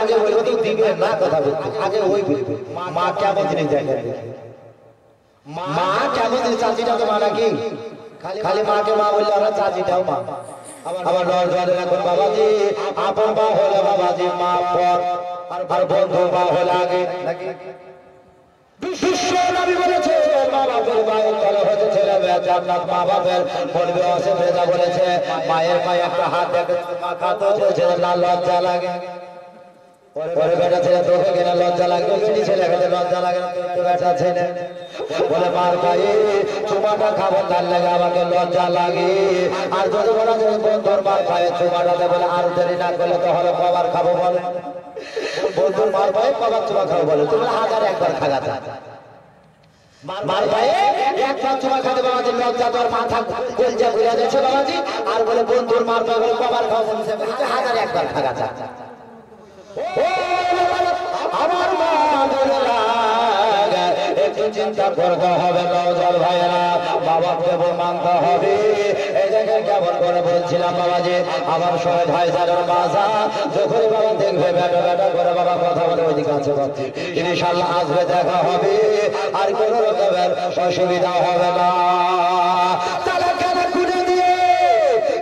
আগে ওই তো দিবে না কথা বলতে, আগে ওই বলবে মা কেমন জিনিস দেখেন, মা কেমন জিনিস, চাচিটা তো মা নাকি, খালি মাকে মা বললে আমরা চাচিটাও মা। আমার নজরে এখন বাবাজি আপন মা হলে বাবাজি মা পর, আর বন্ধু মা হলে আগে নাকি। বিশ্ব নবী বলেছে মা বাপের পায়ের তলে হতে ছেলে মেয়ে জান্নাত, মা বাপের বলবে অসুবিধা বলেছে মায়ের পায়ে একটা হাত দেখে কাতো বলছে না লজ্জা লাগে, পরে বেটা ছেলে তোকে কিনা লজ্জা লাগবে, বেটি ছেলে খেতে লজ্জা লাগে না, তো বেটা ছেলে বলে মার পায়ে চুমাটা খাবো তার লাগে আমাকে লজ্জা লাগে। আর যদি বলা যায় বন্ধুর মার পায়ে চুমাটাতে বলে আর দেরি না করলে তো হলো কবার খাবো বলে, বন্ধুর মার পায়ে কবার চুমা খাবো বলে, তুমি হাজার একবার খাগা যা মার পায়ে একবার চুমা খাতে বাবাজি লজ্জা তোর মাথা কলজা ঘুরে যাচ্ছে বাবাজি, আর বলে বন্ধুর মার পায়ে বলে কবার খাবো বলছে হাজার একবার খাগা যা। আমার মা একটু চিন্তা করতে হবে নওজোয়ান ভাইয়েরা, বাবাকে মানতে হবে। এই জায়গায় কেমন করে বলছিলাম বাবাজি আমার সবাই ভাই যারা বাজা যখন বাবা দেখবে বেটা বেটা করে বাবা কথা বলে ওইদিকে আছে ভাবছি ইনশাআল্লাহ আসবে, দেখা হবে, আর কোনো রকমের অসুবিধা হবে না। তালা কেনা খুলে দিয়ে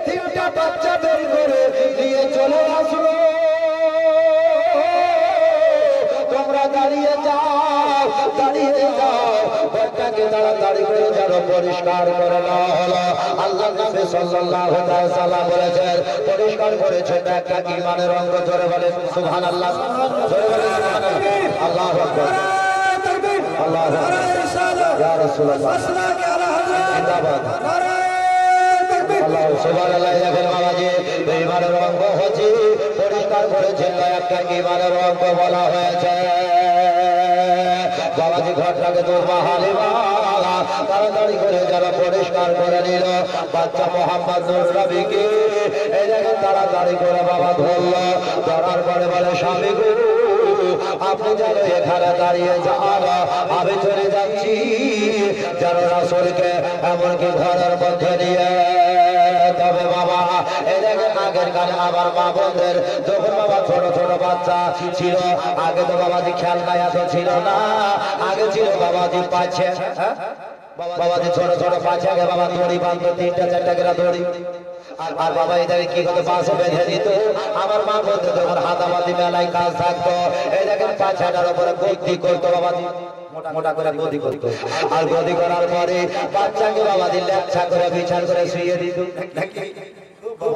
তিনটা বাচ্চা বের করে দিয়ে চলে আসলো, তোমরা দাঁড়িয়ে যাও দাঁড়িয়ে যাও, ঘরটাকে তাড়াতাড়ি করে যেন পরিষ্কার করে নেওয়া হলো। আল্লাহ নবী সাল্লাল্লাহু আলাইহি ওয়াসাল্লাম বলেছেন পরিষ্কার করেছে একটা ঈমানের অঙ্গ, জোরে বলেন সুবহানাল্লাহ, জোরে বলেন সুবহানাল্লাহ, আল্লাহু আকবার, আল্লাহু আকবার, ইয়া রাসূলুল্লাহ জিন্দাবাদ, আল্লাহ সুবহানাল্লাহ। দেখেন বাবাজি ঈমানের অঙ্গ হচ্ছে পরিষ্কার করেছেন একটা ঈমানের অঙ্গ বলা হয়েছে। বাবাজি ঘরটাকে তো হালিমা তাড়াতাড়ি করে যারা পরিষ্কার করে নিল, বাচ্চা মোহাম্মদ নূর নবীকে এই দেখেন তাড়াতাড়ি করে বাবা ধরলো, ধরার পরে বলে স্বামী গো আপনি যেন এখানে দাঁড়িয়ে যান, আমি চলে যাচ্ছি যেন রাসূলকে এমনকি ঘরের মধ্যে নিয়ে। তবে বাবা এই দেখেন আগের কালে আমার মা বোনদের যখন বাবা ছোট ছোট বাচ্চা ছিল, আগে তো বাবাজি খেলনা এত ছিল না, আগে ছিল বাবাজি পাচ্ছে, বাবাজি ছোট ছোট পাচ্ছে, আগে বাবা দড়ি বাঁধতো তিনটা চারটা করে দড়ি, আর বাবা এটাকে কি করতো পাশে বেঁধে দিত। আমার মা বলতো যখন হাতাবাদি মেলায় কাজ থাকতো এই দেখেন পাছাটার উপরে গদি করতো বাবাজি, মোটা করে গদি করতো, আর গদি করার পরে বাচ্চাকে বাবাজি ল্যাপছা করে বিছান করে শুয়ে দিত,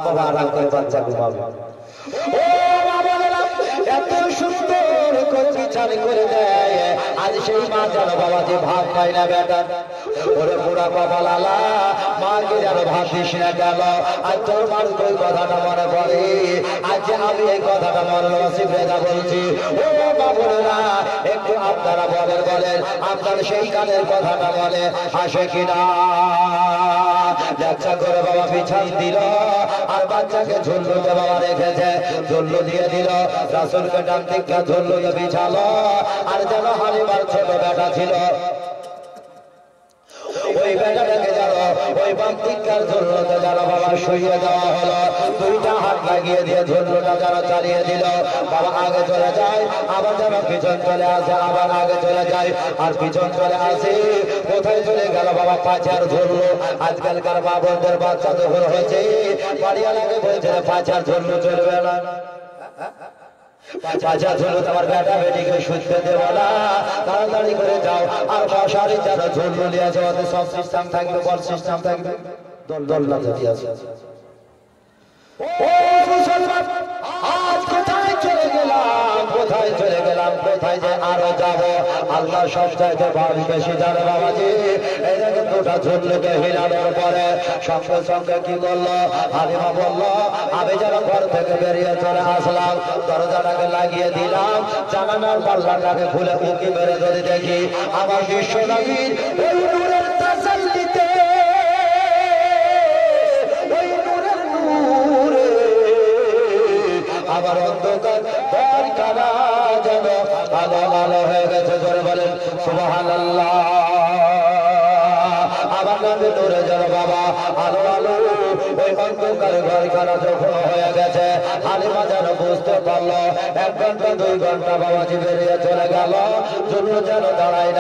বাবা আরাম করে বাচ্চা ঘুমাবে। ও বাবা এত সুন্দর করে বিছান করে দেয়, আজ সেই মা যেন বাবাজি ভাত পায় না বেটা, ওরে বুড়া বাবা লালা মাকে যেন ভাত দিস না গেল, আর তোর মার ওই কথাটা মনে পড়ে, আজ আমি এই কথাটা মনে নসিবেদা বলছি। ও বাবুরা একটু আপনারা বলেন আপনার সেই কালের কথাটা মনে আসে কিনা। বাচ্চা করে বাবা বিছান দিল, আর বাচ্চাকে ঝুল্লুতে বাবা রেখেছে, ঝুল্লু দিয়ে দিল, রাসূলকে ডান দিকে ঝুল্লুতে বিছালো, আর যেন হালিমার ছোট বেটা ছিল ওই বেটাটাকে যেন ওই বান্তিকার ঝুল্লুতে যেন বাবা শুইয়ে দেওয়া হলো, দুইটা হাত লাগিয়ে দিয়ে ঝুল্লুটা যেন চালিয়ে দিল, বাবা আগে চলে যায় আবার যেন পিছন চলে আসে, আবার আগে চলে যায় আর পিছন চলে আসে, কোথায় চলে গেল বাবা পাছার ঝুল্লু। আজকালকার মা বোনদের বাচ্চা যখন হয়েছে বাড়িওয়ালাকে বলছে পাছার ঝুল্লু চলবে না, পাছা ঝুলু তোমার বেটা বেটিকে শুনতে দেব না, তাড়াতাড়ি করে যাও, আর মশারি যারা ঝুলু নিয়ে আছে ওদের সব সিস্টেম থাকবে, বল সিস্টেম থাকবে, দোলনা যদি আছে। ও মুসলমান আজ কোথায় চলে গেলাম, কোথায় চলে গেলাম, কোথায় যে আরো যাব, আল্লাহ সব চাইতে বেশি জানে বাবাজি। এই দেখে দুটা ঝুলুকে হিলানোর পরে সঙ্গে সঙ্গে কি করলো হালিমা বললো আমি যেন ঘর থেকে বেরিয়ে চলে আসলাম, দরজাটাকে লাগিয়ে দিলাম, জানালার পাল্লাটাকে খুলে উঁকি মেরে যদি দেখি আমার বিশ্ব নবীর ওই নূরের তাসাল্লিতে, ওই নূরের নূরে আমার অন্ধকার ঘরখানা যেন আলো আলো হয়ে গেছে, জোরে বলেন সুবহানাল্লাহ। আবার আলোর নামে নূরে যেন বাবা আলো আলো ওই অন্ধকার ঘরখানা যখন হয়ে গেছে হালিমা যেন বুঝতে পারলো 1 ঘন্টা 2 ঘন্টা বাবাজি বেরিয়ে চলে গেল জন্য যেন দাঁড়াই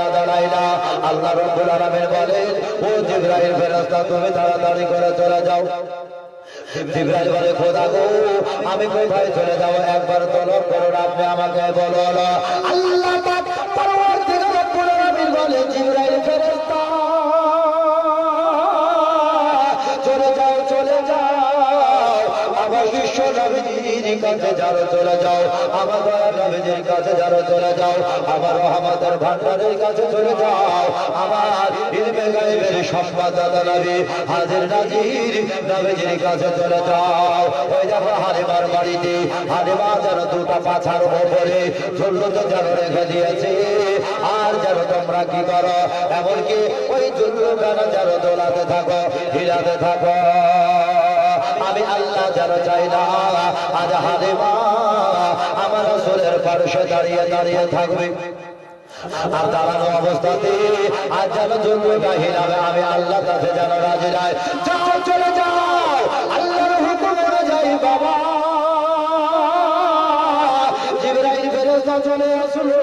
না আল্লাহ রাব্বুল আলামিন বলেন ও জিবরাইল ফেরেশতা তুমি তাড়াতাড়ি করে চলে যাও জিবরাইল বলে খোদা গো আমি কোথায় চলে যাব একবার তলব করুন আপনি আমাকে বলুন আল্লাহ পাক পরওয়ারদিগার রব্বুল আলামিন বলে জিবরাইল ফেরেশতা চলে যাও আমার বিশ্ব নবীজির কাছে যারা চলে যাও আমার দয়ার নবীজির কাছে যারা চলে যাও আমার রহমতের ভান্ডারের কাছে চলে যাও আমার ইলমে গায়বের সংবাদদাতা নবী হাজির নাজির নবীজির কাছে চলে যাও ওই দেখো হালিমার বাড়িতে হালিমা যেন 2টা পাছার উপরে ঝুল্লুতে যেন রেখে দিয়েছে আর যেন তোমরা কি করো এমনকি ওই ঝুল্লুখানা যেন দোলাতে থাকো হিলাতে থাকো আমি আল্লাহ যেন চাই না আজ হালিমা আমার রাসূলের পাশে দাঁড়িয়ে থাকবে আর দাঁড়ানো অবস্থাতে আজ যেন জুলুমটা হিলাবে আমি আল্লাহ কাছে যেন রাজি নাই যাও চলে যাও আল্লাহর হুকুম অনুযায়ী বাবা জিবরাইল ফেরেশতা চলে আসলো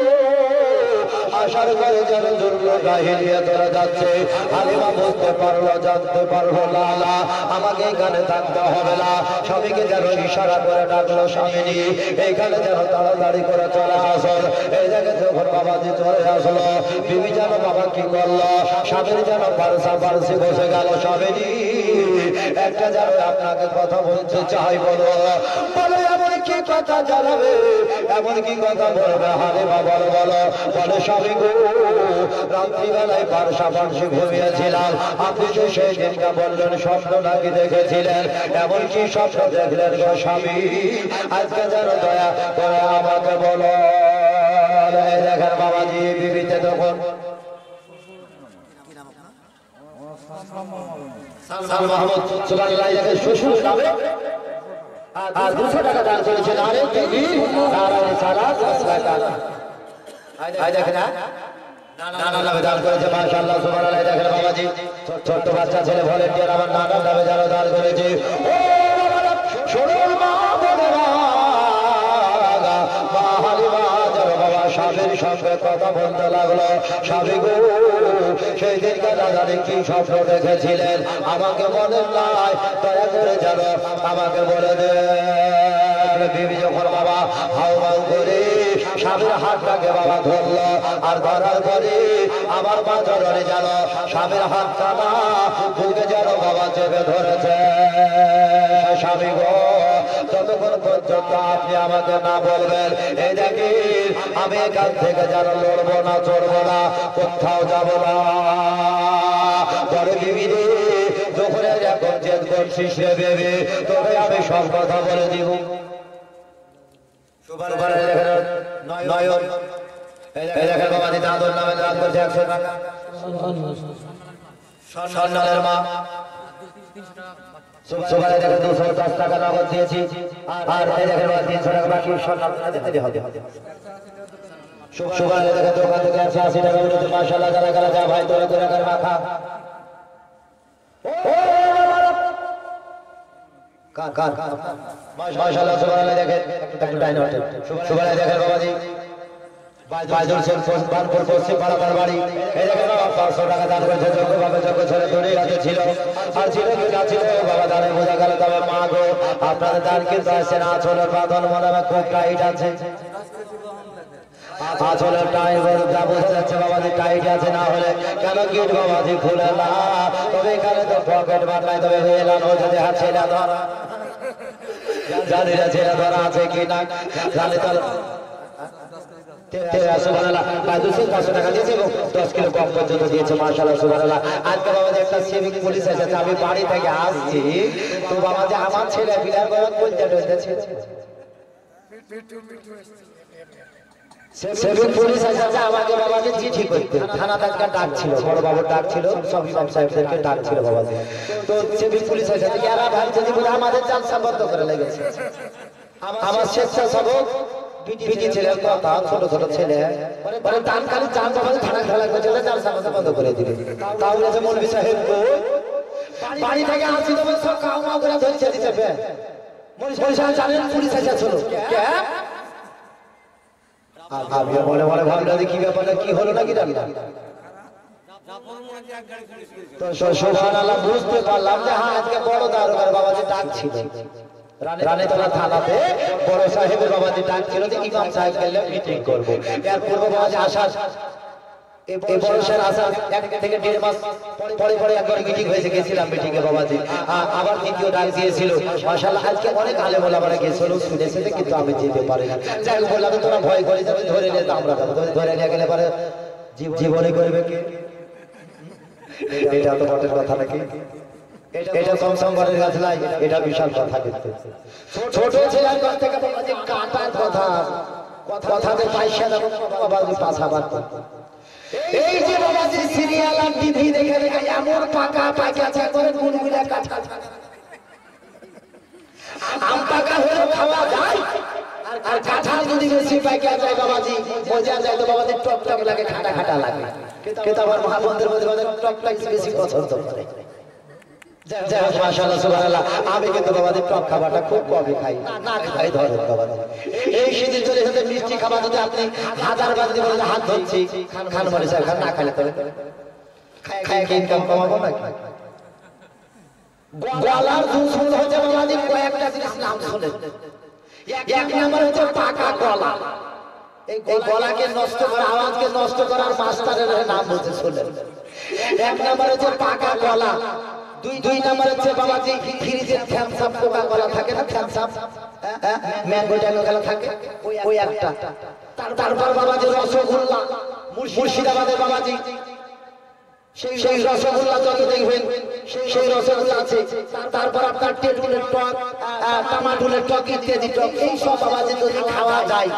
আসার পরে যেন জুলুমটা হিলিয়ে চলে যাচ্ছে হালিমা বুঝতে পারলো জানতে পারলো লালা আমাকে এখানে থাকতে হবে না স্বামীকে যেন ইশারা করে ডাকলো স্বামীনি এইখানে যেন তাড়াতাড়ি করে চলে আসল এই জায়গায় যখন বাবাজি চলে আসলো বিবি যেন বাবা কি করলো স্বামীর যেন পারসি বসে গেল স্বামীনি একটা যেন আপনাকে কথা বলতে চাই বলো এমন কি কথা জানাবে এমন কি কথা বলবে হালিমা বলো বলে স্বামী গো রাত্রিবেলায় পারসি ঘুমিয়েছিলাম আপনি যে সেই দিনটা বললেন স্বপ্ন নাকি দেখেছিলেন এমন কি স্বপ্ন দেখলেন গো স্বামী আজকে যেন দয়া করে আমাকে বলো দেখেন বাবাজি বিবিতে তখন সাল মাহমুদ সুবহানাল্লাহ দেখেন শ্বশুর নামে আর 200 টাকা দান করেছেন আরে দিদি দাঁড়ানে সারা টাকা দেখেন নানা নামে দান করেছে মাশাআল্লাহ সুবহানাল্লাহ দেখেন বাবাজি ছোট্ট বাচ্চা ছেলে ভলেন্টিয়ার আমার নানার নামে যারা দান করেছে ও বাবা শুনুন মা বোনেরা মা হালিমা যারা বাবা স্বামীর সঙ্গে কথা বলতে লাগলো স্বামী গো সেই দিনকে দাদারে কি স্বপ্ন দেখেছিলেন আমাকে বলেন নাই দয়া করে জানো আমাকে বলে দে বিবি যখন বাবা হাউ হাউ করে স্বামীর হাতটাকে বাবা ধরলো আর ধরার পরে আমার মা জড়রে যেন স্বামীর হাতটা না বুকে যেন বাবা চেপে ধরেছে স্বামী গো ততক্ষণ পর্যন্ত আপনি আমাকে না বলবেন এই দেখেন আমি এখান থেকে যেন লড়বো না চড়বো না কোথাও যাব না পরে বিবি রে যখন এখন জেদ করছিস রে বেবি তোকে আমি সব কথা বলে দিব নয়ন এই দেখেন বাবাজি দাদর নামে দান করছে 100 টাকা সন্ন্যালের মা সুবারে দেখেন 210 টাকা নগদ দিয়েছি আর এই দেখেন 300 টাকা বাকি সন্ন্যাল দিতে হবে সুবারে দেখেন দোকান থেকে 80 টাকা উঠেছে মাশাআল্লাহ যারা যা ভাই তোরে করে মাখা কার মাশাআল্লাহ সুবহানাল্লাহ দেখেন একটু ডাইন হটে সুবহানাল্লাহ দেখেন বাবাজি বাইজুল সেন বানপুর পশ্চিম পাড়ার বাড়ি এই দেখেন 500 টাকা দান করেছে যোগ্যভাবে যোগ্য ছেলে দড়ির হাতে ছিল আর ছিল কি না ছিল বাবা দানে বোঝা গেল তবে মা গো আপনাদের দান কিন্তু আসছে না চলে পাতন মনে খুব টাইট আছে আচলের টাইট বোঝা যাচ্ছে বাবাজি টাইট আছে না হলে কেন গিট বাবাজি খুলে না তবে এখানে তো পকেট বানাই তবে এলানো যদি হাত ছেলে ধরা জানি না ছেলে ধরা আছে কি না জানি তো সুবহানাল্লাহ 500 টাকা দিয়েছে এবং 10 কিলো কম পর্যন্ত দিয়েছে মাশাআল্লাহ সুবহানাল্লাহ আজকে বাবাজি একটা সিভিক পুলিশ এসেছে আমি বাড়ি থেকে আসছি তো বাবাজি আমার ছেলে বিলার বাবা বলতে রয়েছে সিভিক পুলিশ এসেছে আমাকে বাবাজি চিঠি করতে থানা থেকে ডাক ছিল বড় বাবুর ডাক ছিল সব সাহেবদেরকে ডাক ছিল বাবাজি তো সিভিক পুলিশ এসেছে এরা ভাবছে যে আমাদের জালসা বন্ধ করে লেগেছে আমার স্বেচ্ছাসেবক বিটি ছেলের কথা, ছোট ছোট ছেলে মানে টান খালি চান বাবাজি ঠাড়া খেলা করছে, চার সামনে বন্ধ করে দিবে। তাও বলেছে মৌলভী সাহেব বাড়ি থেকে আসি তো সব কাউ মাউ করে ধরছে দিচ্ছে। মৌলভী সাহেব জানেন পুলিশ এসেছিল, আমিও মনে মনে ভাবলাম কি ব্যাপার, কি হলো নাকি জানলাম। সুবহানাল্লাহ, বুঝতে পারলাম যে হ্যাঁ আজকে বড় দারোগার বাবাজি ডাক ছিল, রানীতলা থানাতে বড় সাহেবের বাবাজি ডাক ছিল যে ইমাম সাহেব গেলে মিটিং করবো। এর পূর্ব বাবাজি আসার এই বয়সের আসার 1 থেকে 1.5 মাস পরে পরে একবার মিটিং হয়েছে, গেছিলাম মিটিং এ বাবাজি, আবার দ্বিতীয় ডাক দিয়েছিল। মাশাআল্লাহ আজকে অনেক আলেম ওলামারা গেছিল, শুনেছে কিন্তু আমি যেতে পারি না। যাই হোক বললাম তোরা ভয় করে যাবে, ধরে নিয়ে আমরা ধরে নিয়ে গেলে পরে জীবনে করবে কি? এটা তো বটের কথা নাকি? এটা সমসম্বরের গাছ নাই, এটা বিশাল কথা। কিন্তু ছোট ছেলের কাছ থেকে বাবাজি কাটার কথা, কথাতে পয়সা দেবো বাবাজি পাছা বাদ। এই যে বাবাজি সিরিয়াল আর টিভি দেখে দেখে এমন পাকা পাকা করে গুনগুলা কাঁচা, আম পাকা হলেও খাওয়া যায়, আর কাঁঠাল যদি বেশি পাকা যায় বাবাজি মজা যায় তো বাবাজি টক টক লাগে, খাটা খাটা লাগে। কিন্তু আমার মহাবন্ধের মধ্যে টক টক বেশি পছন্দ করে। মাশাআল্লাহ সুবহানাল্লাহ, আমি কিন্তু বাবাজি টক খাবারটা খুব কমই খাই, না খাই ধরেন বাবাজি। এই শীতের চলে এসে মিষ্টি খাবার যদি আপনি হাজার বার যদি বলেন হাত ধরছি খান মরে স্যার খান, না খাইলে তবে খায় কি ইনকাম কমাবো নাকি? গলার দুশ্মন হচ্ছে বাবাজি কয়েকটা জিনিস নাম শুনেন। এক নাম্বার হচ্ছে পাকা গলা, এই গলাকে নষ্ট করা, আওয়াজকে নষ্ট করার মাস্টারের নাম বলছে শুনেন। এক নাম্বার হচ্ছে পাকা গলা, দুই নাম্বার হচ্ছে বাবাজি ফ্রিজের থ্যামস আপ কোকা কোলা থাকে না, থ্যামস আপ ম্যাঙ্গো ট্যাঙ্গো খেলা থাকে, ওই একটা। তারপর বাবাজি রসগোল্লা, মুর্শিদাবাদের বাবাজি সেই রসগোল্লা যত দেখবেন সেই রসগোল্লা আছে। তারপর আপনার তেঁতুলের টক, টমাটোলের টক ইত্যাদি টক, এই সব বাবাজি যদি খাওয়া যায়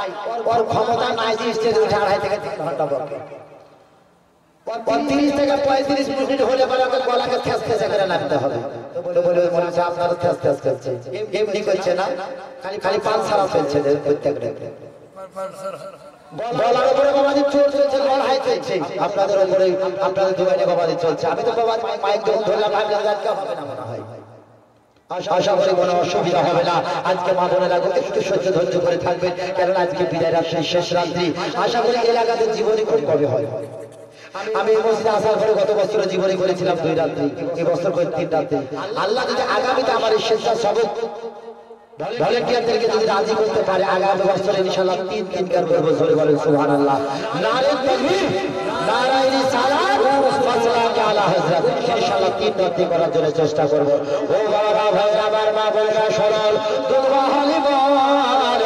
ওর ক্ষমতা নাই যে স্টেজে উঠে 2.5 থেকে 3 ঘন্টা বকে। 30 থেকে 35 মিনিট হলে পরে ওকে গলাকে ঠেস ঠেসে করে নামতে হবে। তো বলে মনে হচ্ছে আপনারা ঠেস ঠেস করছে, এমনি করছে না, খালি পান সারা ফেলছে প্রত্যেকটা। গলার উপরে বাবাজি চোর চলছে, লড়াই চলছে আপনাদের উপরে, আপনাদের দোকানে বাবাজি চলছে। আমি তো বাবাজি মাইক যখন ধরলাম ভাবলাম আজকে হবে না মনে হয়, আশা করি কোনো অসুবিধা হবে না। আজকে মা বোনেরা একটু সহ্য ধৈর্য করে থাকবেন, কারণ আজকে বিদায় রাত্রি, শেষ রাত্রি। আশা করি এলাকাতে জীবনী খুব কবে হয়। আমি এই মসজিদে আসার পরে গত বছর জীবনী করেছিলাম 2 রাত্রি, এই বছর করে 3 রাত্রি। আল্লাহ যদি আগামীতে আমার এই স্বেচ্ছাসেবক ভলেন্টিয়ারদেরকে যদি রাজি করতে পারে, আগামী বছরে ইনশাআল্লাহ 3 করবো। জোরে বলেন সুবহানাল্লাহ, নারে তাকবীর, নারায়ে রিসালাত, ওয়াসসালামু আলা হযরত। ইনশাআল্লাহ 3 রাত্রি করার জন্য চেষ্টা করব। ও বাবা ভাইরা, আমার মা বোনেরা সরল দুআ হালিমার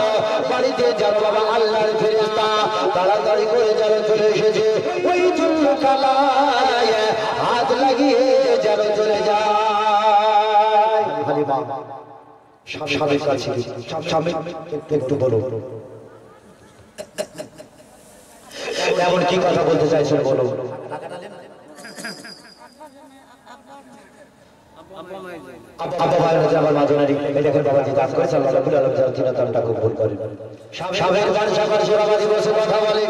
বাড়িতে যারা বাবা আল্লাহর ফেরেশতা তাড়াতাড়ি করে যারা চলে এসেছে, ওই জুলকালায় হাত লাগিয়ে যারা চলে যায়। হালিমা স্বামীর কাছে, স্বামী একটু বলো এমন কি কথা বলতে চাইছেন বলো। আব্বা ভাইরা যে আমার মাজনারি দেখেন বাবাজি দান করেছে, আল্লাহ রাব্বুল আলামিন যেন তিনাতনটা কবুল করেন। স্বামীর বাড়ি পাশে বাবাজি বসে কথা বলে,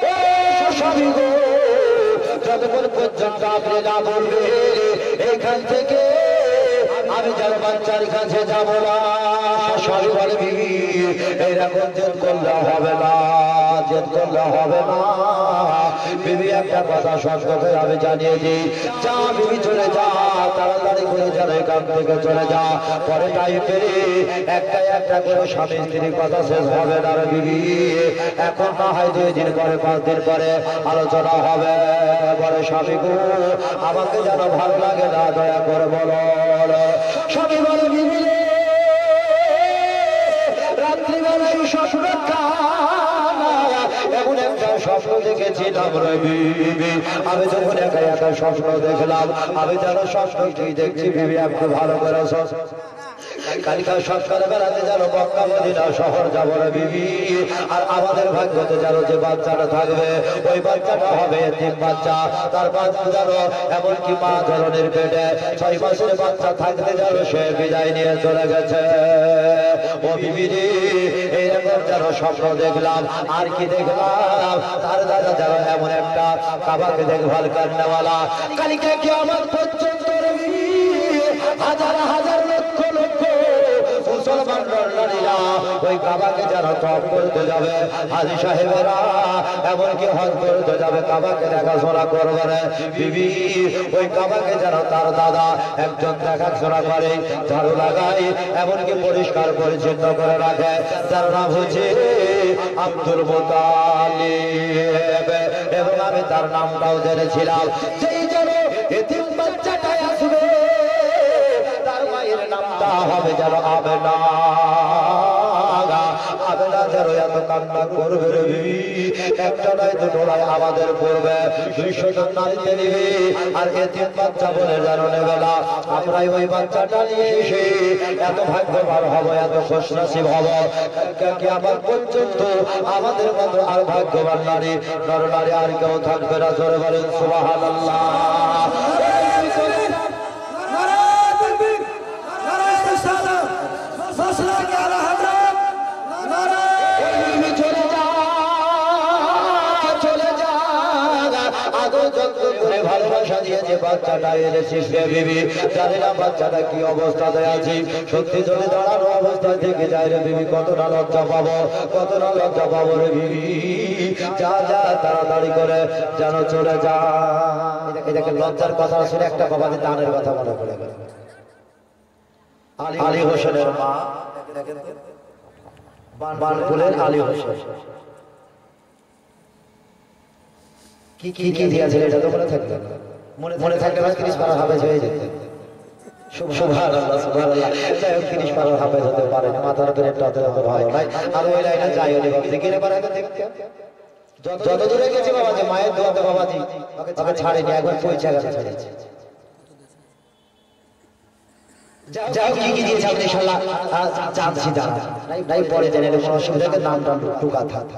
ও স্বামী গো, যতক্ষণ পর্যন্ত আপনি না বলবেন এখান থেকে আমি যেন বাচ্চার কাছে যাব না। স্বামী বলে বিবি এরকম জেদ করলে হবে না, জেদ করলে হবে না। বিবি একটা কথা সঙ্গে আমি জানিয়ে দিই, যা বিবি চলে যা, তাড়াতাড়ি করে যারা এখান থেকে চলে যা। পরে টাইম পেরে একটা করে স্বামী স্ত্রীর কথা শেষ হবে না রে বিবি। এখন না হয় 2 দিন পরে 5 দিন পরে আলোচনা হবে। বলে স্বামী গো, আমাকে যেন ভালো লাগে না, দয়া করে বলো। স্বামী বলে বিবি রাত্রিবেলায় স্বপ্ন এমন একটা স্বপ্ন দেখেছিলাম রে বিবি। আমি যখন একা স্বপ্ন দেখলাম, আমি যেন স্বপ্ন কি দেখছি বিবি, একটু ভালো করে কালকা সকাল বেলাতে যেন মক্কা মদিনা শহর যাব রে বিবি। আর আমাদের ভাগ্যতে যেন যে বাচ্চাটা থাকবে ওই বাচ্চাটা হবে এতিম বাচ্চা। তার বাচ্চা যেন এমনকি মা ধরনের পেটে 6 মাসের বাচ্চা থাকতে যেন সে বিদায় নিয়ে চলে গেছে। ও বিবি রে, এইরকম যেন স্বপ্ন দেখলাম। আর কি দেখলাম, তার দাদা যেন এমন একটা কাবাকে দেখভাল কান্নাওয়ালা। কালকে কিয়ামত পর্যন্ত হাজার হাজার লক্ষ লক্ষ মুসলমান নরনারীরা ওই কাবাকে যেন তওয়াফ করতে যাবে। হাজী সাহেবেরা এমনকি হজ করতে যাবে, কাবাকে দেখাশোনা করবে না। বিবি, ওই কাবাকে যেন তার দাদা একজন দেখাশোনা করে, ঝাড়ু লাগায়, এমনকি পরিষ্কার পরিচ্ছন্ন করে রাখে। তার নাম হচ্ছে আব্দুল মুতালিব। এবং আমি তার নামটাও জেনেছিলাম। যেই যেন এতিম বাচ্চাটাই আসবে তার মায়ের নামটা হবে যেন আমেনা। আমেনা যেন এত কান্না করবে রে বিবি, একটা নয় দুটো নয়, আমাদের পড়বে 200 জন নারীতে নিবে। আর এতিম বাচ্চা বলে যেন নেবে না। আমরাই ওই বাচ্চাটা নিয়ে এসে এত ভাগ্যবান হব, এত খুশনসিব হব। কিয়ামত পর্যন্ত আমাদের মতো আর ভাগ্যবান নারী নরনারী আর কেউ থাকবে না। জোরে বলেন সুবহানাল্লাহ। ভালোবাসা দিয়ে যে বাচ্চাটা এনেছিস রে বিবি, জানি না বাচ্চাটা কি অবস্থাতে আছে। সত্যি যদি দাঁড়ানো অবস্থায় থেকে যায় রে বিবি, কতটা লজ্জা পাবো, কতটা লজ্জা পাবো রে বিবি। যা যা তাড়াতাড়ি করে যেন চলে যা। এটাকে লজ্জার কথা শুনে একটা বাবাদের দানের কথা মনে পড়ে গেল। আলী হোসেনের মা, বানপুরের আলী হোসেন কি কি কি দিয়েছিল এটা তো মনে থাকবে না। মনে থাকলে না 30 পারা হাফেজ হয়ে যেত। সুবহানাল্লাহ সুবহানাল্লাহ। 30 পারা হাফেজ হতে পারে না, মাথার ব্রেনটা অত ভালো নাই। আর ওই লাইনে যাইও নি বাবা, দেখে পারে না দেখতে। যত দূরে গেছে বাবাজি, মায়ের দোয়াতে বাবাজি ওকে ছাড়েনি, একবার পয়সা গেছে ছাড়েছে। যাও কি কি দিয়েছে আপনি ইনশাআল্লাহ জানছি, জানা নাই পরে জেনে কোনো অসুবিধা নেই। নামটা টুকা থাক।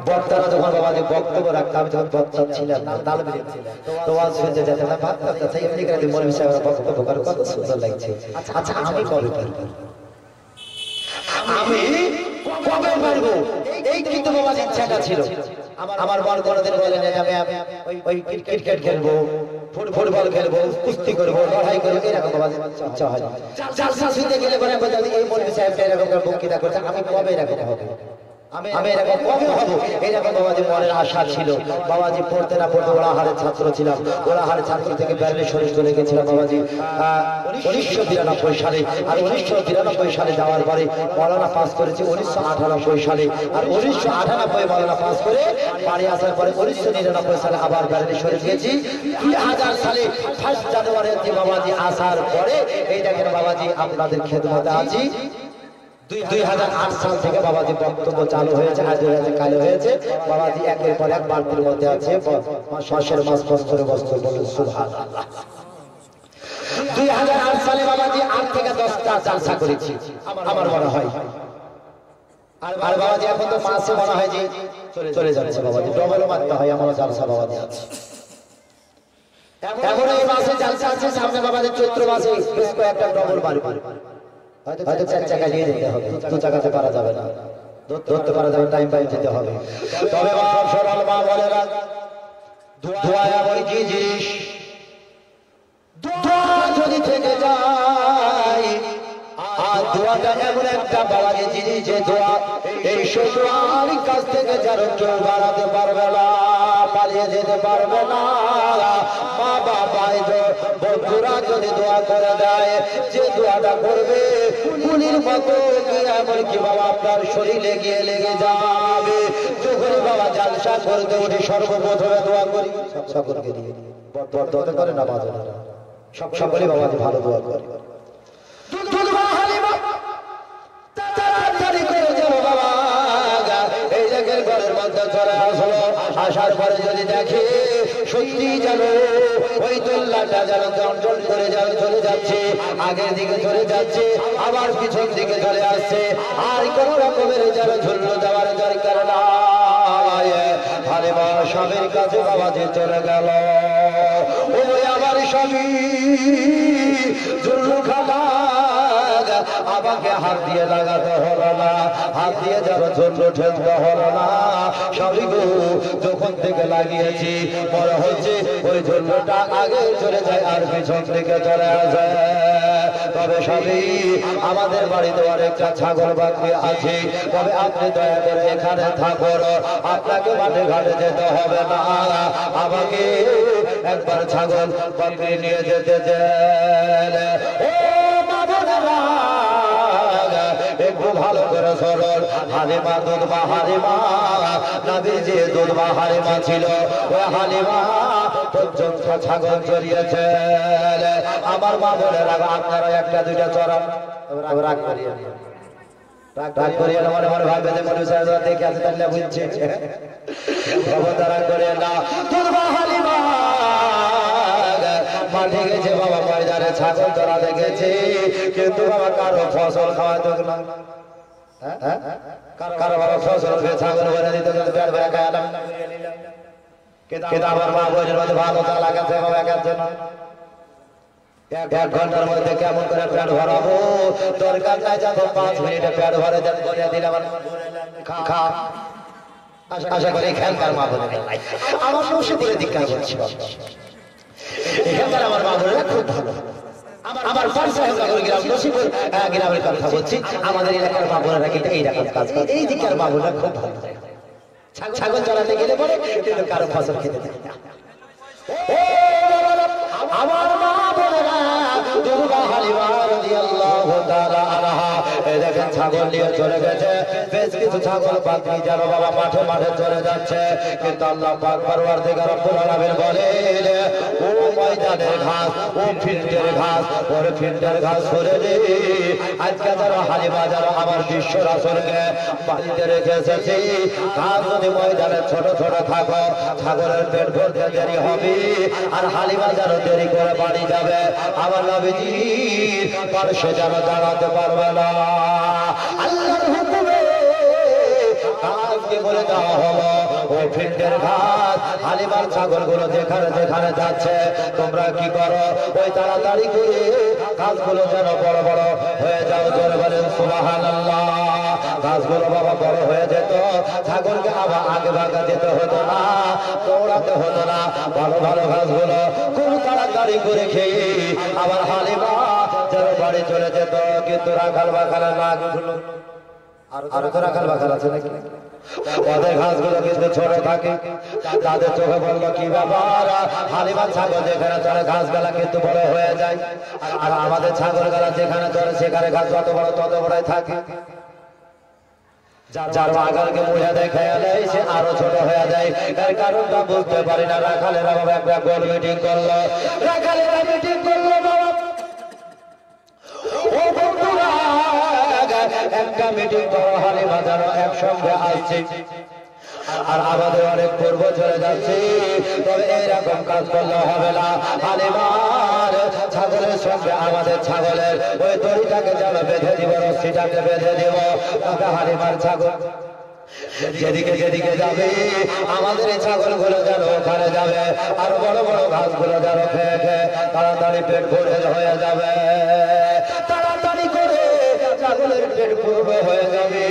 বক্তারা যখন বাবাজি বক্তব্য রাখতো, আমি যখন বক্তা ছিলাম না, তাল বেরিয়েছিলাম, তো ওয়াজ শুনতে যেতে না ভাবতাম তাই এমনি করে মৌলভী সাহেবরা বক্তব্য করে কত সুন্দর লাগছে। আচ্ছা আমি কবে পারবো, আমি কবে পারবো, এই কিন্তু বাবাজি ইচ্ছাটা ছিল আমার। বল কোনদিন বলেন আমি ওই ক্রিকেট খেলবো, ফুটবল খেলবো, কুস্তি করবো, লড়াই করবো, এরকম বাবাজি ইচ্ছা হয়। জালসা শুনতে গেলে পরে এই মৌলভী সাহেবটা এরকম বক্তৃতা করছে, আমি কবে এরকম হবে, আমি এরকম কবে হবো, এরকম বাবাজি মনের আশা ছিল। বাবাজি পড়তে না পড়তে ওলাহারের ছাত্র ছিলাম। ওলাহারের ছাত্র থেকে বেরলে শরীর চলে গেছিলাম বাবাজি 1992 সালে। আর 1992 সালে যাওয়ার পরে মৌলানা পাস করেছি 1998 সালে। আর 1998 মৌলানা পাস করে বাড়ি আসার পরে 1999 সালে আবার বেরলে শরীর গেছি। 2000 সালে 1 জানুয়ারি বাবাজি আসার পরে এই দেখেন বাবাজি আপনাদের খেদমতে আছি। 2008 সাল থেকে বাবাজি বক্তব্য চালু হয়েছে, আজ হয়েছে কালে হয়েছে। বাবাজি একের পর এক বাড়তির মধ্যে আছে, মাসের মাস বছরে বছর বলুন সুবহানাল্লাহ। 2008 সালে বাবাজি 8 থেকে 10টা জালসা করেছি আমার মনে হয়। আর বাবাজি এখন তো মাসে মনে হয় যে চলে যাচ্ছে বাবাজি, ডবল মারতে হয় আমার জালসা বাবাজি আছে। এখন এই মাসে জালসা আছে, সামনে বাবাজি চৈত্র মাসে বেশ কয়েকটা ডবল মারবে। হয়তো 4 চাকা নিয়ে যেতে হবে, 2 চাকাতে পারা যাবে না, ধরতে পারা যাবে, টাইম পাই যেতে হবে। তবে বাপ সরল মা বলে না, দোয়া এমন কি জিনিস, দোয়া যদি থেকে যায়, আর দোয়াটা এমন একটা বাবাজি জিনিস যে দোয়া এই শত্রুর কাছ থেকে যারা কেউ বাড়াতে পারবে না, পালিয়ে যেতে পারবে না। মা বাবা বন্ধুরা যদি দোয়া করে দেয়, যে দোয়াটা করবে গুলির মতো এমনকি বাবা আপনার শরীরে গিয়ে লেগে যাবে। যখন বাবা জালসা করতে উঠি সর্বপ্রথমে দোয়া করি সকলকে দিয়ে, দোয়া করে না বাজে না, সকলে বাবা ভালো দোয়া করে। তাড়াতাড়ি করে যাবো বাবা, এই জায়গায় ঘরের মধ্যে চলে আসলো। আসার পরে যদি দেখে সত্যি যেন ওই দোল্লা গাড়িটা যেন চঞ্চল করে যেন চলে যাচ্ছে, আগের দিকে চলে যাচ্ছে, আবার পিছন দিকে চলে আসছে, আর কোন রকমের যেন ঝুল্লো দেওয়ার দরকার নাই। হালিমা স্বামীর কাছে বাবাজি চলে গেল, ওই আমার স্বামী ঝুল্লু খালা আমাকে হাত দিয়ে লাগাতে হলো না, হাত দিয়ে যেন ঝুল্লু ঠেলতে হলো না। স্বামী গো যখন থেকে লাগিয়েছি মনে হচ্ছে ওই ঝুল্লুটা আগে চলে যায় আর পিছন দিকে চলে আসে। তবে স্বামী আমাদের বাড়িতে অনেকটা ছাগল বাকি আছে, তবে আপনি দয়া করে এখানে থাকুন, আপনাকে মাঠে ঘাটে যেতে হবে না, আমাকে একবার ছাগল বাকি নিয়ে যেতে দেন। ও বাবারা একটু ভালো করে সরল, হালিমা দুধমা হালিমা নবীর যে দুধমা হালিমা ছিল ওই হালিমা পর্যন্ত ছাগল চড়িয়েছে। আমার মা বলে রাখা আপনারা একটা দুইটা চড়ান, রাগ করিয়ে রাগ করিয়ে মনে মনে ভাববে যে মনে দেখে আছে তাহলে বুঝছে তারা করে না। দুধমা হালিমা মাঠে গেছে বাবা, ময়দানে ছাগল চড়া দেখেছে, কিন্তু বাবা কারো ফসল খাওয়াতো না, কারো বাবা ফসল ছাগল বলে দিত, কিন্তু পেট ভরে খাওয়ালাম। কিন্তু আমার মা বোনের মধ্যে ভালো তা লাগাচ্ছে বাবা একার জন্য। এক ঘন্টার মধ্যে কেমন করে পেট ভরাবো, দরকার নাই যাবো 5 মিনিটে পেট ভরে দেন করে দিলে আমার খা। আশা করি এখানকার মা বোনের আমার নকশি করে দীক্ষা করছি, এখানকার আমার মা বোনেরা খুব ভালো। আমার গ্রামের কথা বলছি, আমাদের এলাকার মা বোনেরা কিন্তু এইরকম কাজ করে, এই দিকের মা বোনেরা খুব ভালো। ছাগল চড়াতে গেলে পরে কিন্তু কারো ফসল খেতে দেয় না। আমার মা বোনেরা দুধমা হালিমা রাদিয়াল্লাহু তাআলা আনহা এই দেখেন ছাগল নিয়ে চলে গেছে, বেশ কিছু ছাগল বাকি যেন বাবা মাঠে মাঠে চলে যাচ্ছে, কিন্তু আল্লাহ পাক পরওয়ারদিগার রব্বুল আলামিন বলেন ও ময়দানের ঘাস, ও ফিল্ডের ঘাস, ওর ফিল্ডের ঘাস সরে দে। আজকে যারা হালিমা যারা আমার বিশ্ব রাসূলকে বাড়িতে রেখে এসেছি, ঘাস যদি ময়দানে ছোট ছোট থাকো ছাগলের পেট ভরতে দেরি হবে, আর হালিমা যেন দেরি করে বাড়ি যাবে, আমার নবীজির পাশে যেন দাঁড়াতে পারবে না। আল্লাহর হুকুমে ঘাসকে বলে দেওয়া হলো ও ফিল্ডের ঘাস, হালিমার ছাগলগুলো যেখানে যেখানে যাচ্ছে তোমরা কি করো, ওই তাড়াতাড়ি করে ঘাসগুলো যেন বড় বড় হয়ে যাও, জোরে বলেন সুবহানাল্লাহ। ঘাসগুলো বাবা বড় হয়ে যেত, ছাগলকে আবার আগে ভাগা যেতে হতো না, দৌড়াতে হতো না, ভালো ভালো ঘাসগুলো খুব তাড়াতাড়ি করে খেয়ে আবার হালিমা যেন বাড়ি চলে যেত। কিন্তু রাখাল বাখালা না গুলো আর তো রাখাল বাখাল আছে নাকি, ওদের ঘাসগুলো কিন্তু ছোট থাকে, তাদের চোখে বললো কি ব্যাপার, হালিমা ছাগল যেখানে চড়ে ঘাস গালা কিন্তু বড় হয়ে যায়, আর আমাদের ছাগল গালা যেখানে চড়ে সেখানে ঘাস যত বড় তত বড়ই থাকে। যার আগালকে মুড়ে দেয় খেয়ালে সে আরো ছোট হয়ে যায়, এর কারণটা বুঝতে পারি না। রাখালেরা বাবা একটা গোল মিটিং করলো, রাখালেরা মিটিং করলো বাবা, ও বন্ধুরা একটা মিটিং করো, হালিমা যেন একসঙ্গে আসছে, আর আমাদের অনেক পূর্ব চলে যাচ্ছে, তবে এইরকম কাজ করলে হবে না। হালিমার ছাগলের সঙ্গে আমাদের ছাগলের ওই দড়িটাকে যেন বেঁধে দিব, রশ্মিটাকে বেঁধে দিব, তবে হালিমার ছাগল যেদিকে যেদিকে যাবে আমাদের এই ছাগলগুলো যেন ওখানে যাবে, আর বড় বড় ঘাসগুলো যেন খেয়ে খেয়ে তাড়াতাড়ি পেট ভরে হয়ে যাবে, তাড়াতাড়ি করে ছাগলের পেট পূর্ণ হয়ে যাবে,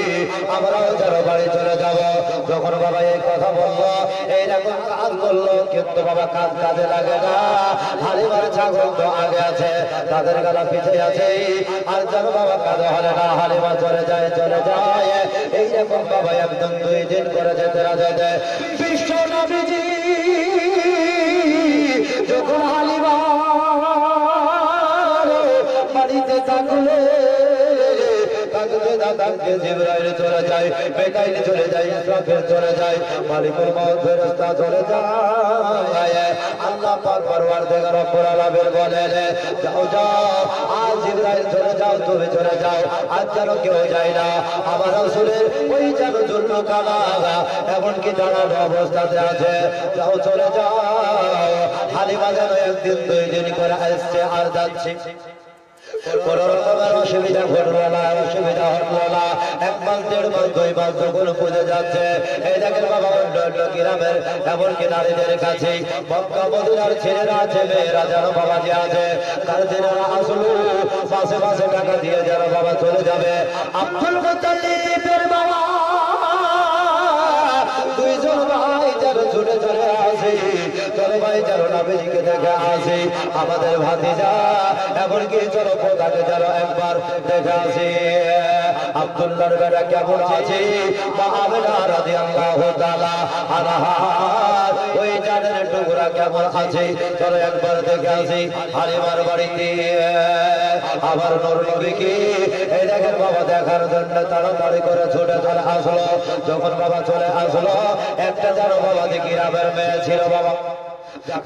আমরাও যেন বাড়ি চলে যাব। যখন বাবা এই কথা বললো, এইরকম কাজ করলো, কিন্তু বাবা কাজ কাজে লাগে না। হালিমার ছাগল তো আগে আছে, তাদের গলা পিছিয়ে আছে, আর যেন বাবা কাজ হলে না, হালিমা চলে যায় চলে যায়। এইরকম বাবা একদম 2 দিন করে যেতে রাজা দেয়। বিশ্ব নবীজি যখন হালিমা বাড়িতে থাকলে দাদাকে জিবরাইল চলে যায়, মিকাইল চলে যায়, ইসরাফিল চলে যায়, মালিকুল মউত ফেরেশতা চলে যায়। আল্লাহ পাক পরওয়ারদিগার রব্বুল আলামিন বলেন যাও যাও, আজ জিবরাইল চলে যাও, তুমি চলে যাও, আজ যেন কেউ যায় না। আমার রাসূলের ওই যেন জুল্লু কালা এমনকি দাঁড়ানো অবস্থাতে আছে, যাও চলে যাও, হালিমা যেন একদিন দুইদিন করে আসছে আর যাচ্ছে, কোন রকমের অসুবিধা ঘটলো না, অসুবিধা হলো না। 1 মাস 1.5 মাস 2 মাস যখন পুজো যাচ্ছে, এই দেখেন বাবা অন্য গ্রামের এমনকি নারীদের কাছে মক্কা মদিনার ছেলেরা আছে, মেয়েরা যেন বাবা যে আছে তার ছেলেরা আসলো মাসে মাসে টাকা দিয়ে যেন বাবা চলে যাবে। আব্দুল মুত্তালিবের বাবা 2 জন ভাই যেন ছুটে চলে আসে, চলো ভাই যেন নবীজিকে দেখে আসে, আমাদের ভাতিজা এমনকি চলো তাকে যেন একবার দেখে আসে। আব্দুল্লাহর বেটা কেমন আছে, মা আমেনা রাদিয়াল্লাহু তাআলা আনহা ওই জানের টুকরা কেমন আছে, চলো একবার দেখে আসি হালিমার বাড়িতে। আবার নূর নবীকে এই দেখেন বাবা দেখার জন্য তাড়াতাড়ি করে ছুটে চলে আসলো। যখন বাবা চলে আসলো, একটা যেন বাবা দেখি গ্রামের মেয়ে ছিল বাবা,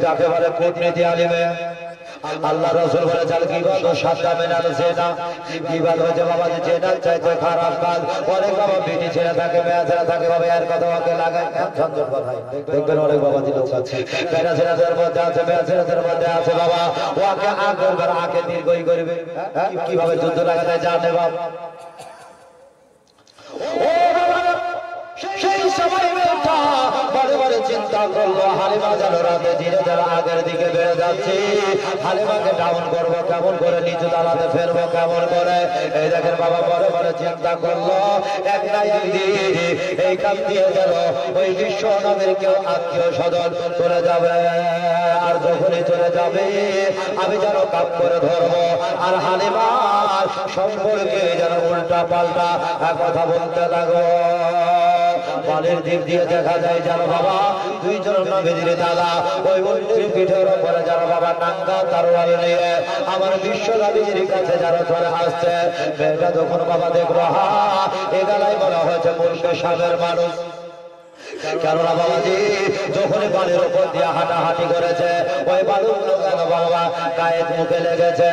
যাকে বলে কূটনীতি আলিমে। আল্লাহ রাসূল বলে চাল কি বলো সাতটা মেনাল সেনা কি বল হচ্ছে বাবা যে যেটা চাইতে খারাপ কাজ অনেক বাবা বিটি ছেড়ে থাকে, মেয়ে ছেড়ে থাকে বাবা, এর কথা ওকে লাগায় ঝঞ্ঝট কথাই দেখবেন অনেক বাবা দিল আছে, মেয়ে ছেড়েদের মধ্যে আছে, মেয়ে ছেড়েদের মধ্যে আছে বাবা, ওকে আগ করবে, আগে দীর্ঘই করবে, কিভাবে যুদ্ধ লাগাতে জানে বাবা। ও বাবা সেই সময় মেয়েটা বারে বারে চিন্তা করলো হালিমা যেন রাতে ধীরে ধীরে আগের দিকে বেড়ে যাচ্ছে, হালিমাকে ডাউন করবো কেমন করে, নিচু দাঁড়াতে ফেলবো কেমন করে। এই দেখেন বাবা বারে বারে চিন্তা করলো এক না একদিন এই কাম দিয়ে যেন ওই বিশ্ব নবীর কেউ আত্মীয় স্বজন চলে যাবে, আর যখনই চলে যাবে আমি যেন কাম করে ধরবো, আর হালিমার সম্পর্কে যেন উল্টা পাল্টা কথা বলতে লাগো। পালের দিক দিয়ে দেখা যায় যারা বাবা 2 জন নবীর দাদা ওই উল্টের পিঠের উপরে যারা বাবা নাঙ্গা তরোয়াল নিয়ে আমার বিশ্ব নবীর কাছে যারা চলে আসছে, মেয়েটা যখন বাবা দেখলো হা এ গালায় বলা হয়েছে মুর্শে সাহেবের মানুষ, কেননা বাবাজি যখনই বালির উপর দিয়ে হাঁটাহাঁটি করেছে ওই বালুগুলো কেন বাবা গায়ে মুখে লেগেছে।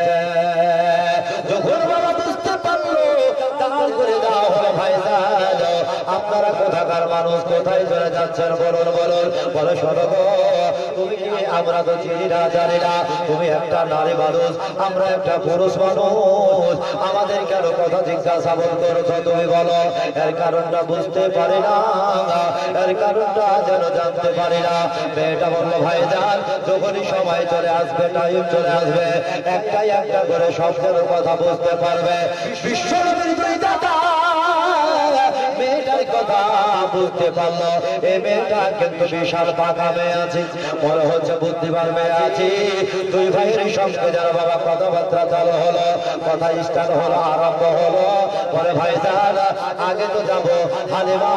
যখন বাবা বুঝতে পারলো দাঁড় করে দেওয়া হলো, ভাই আপনারা কোথাকার মানুষ, কোথায় চলে যাচ্ছেন বলুন বলুন। বলে শোনো গো তুমি কি, আমরা তো চিনি না জানি না, তুমি একটা নারী মানুষ, আমরা একটা পুরুষ মানুষ, আমাদের কেন কথা জিজ্ঞাসাবাদ করছো তুমি বলো। এর কারণটা বুঝতে পারি না, এর কারণটা যেন জানতে পারি না। মেয়েটা বললো ভাই যান যখনই সময় চলে আসবে, টাইম চলে আসবে, একটা করে শব্দের কথা বুঝতে পারবে। বিশ্বনবীর 2 দাদা মেয়েটার কথা বুঝতে পারলো, এই মেয়েটা কিন্তু বিশাল পাকা মেয়ে আছে, মনে হচ্ছে বুদ্ধিমান মেয়ে আছে। 2 ভাইয়ের সঙ্গে যারা বাবা কথাবার্তা চালু হলো, কথা স্টার্ট হলো, আরম্ভ হলো। বলে ভাই যান আগে তো যাবো হালিমা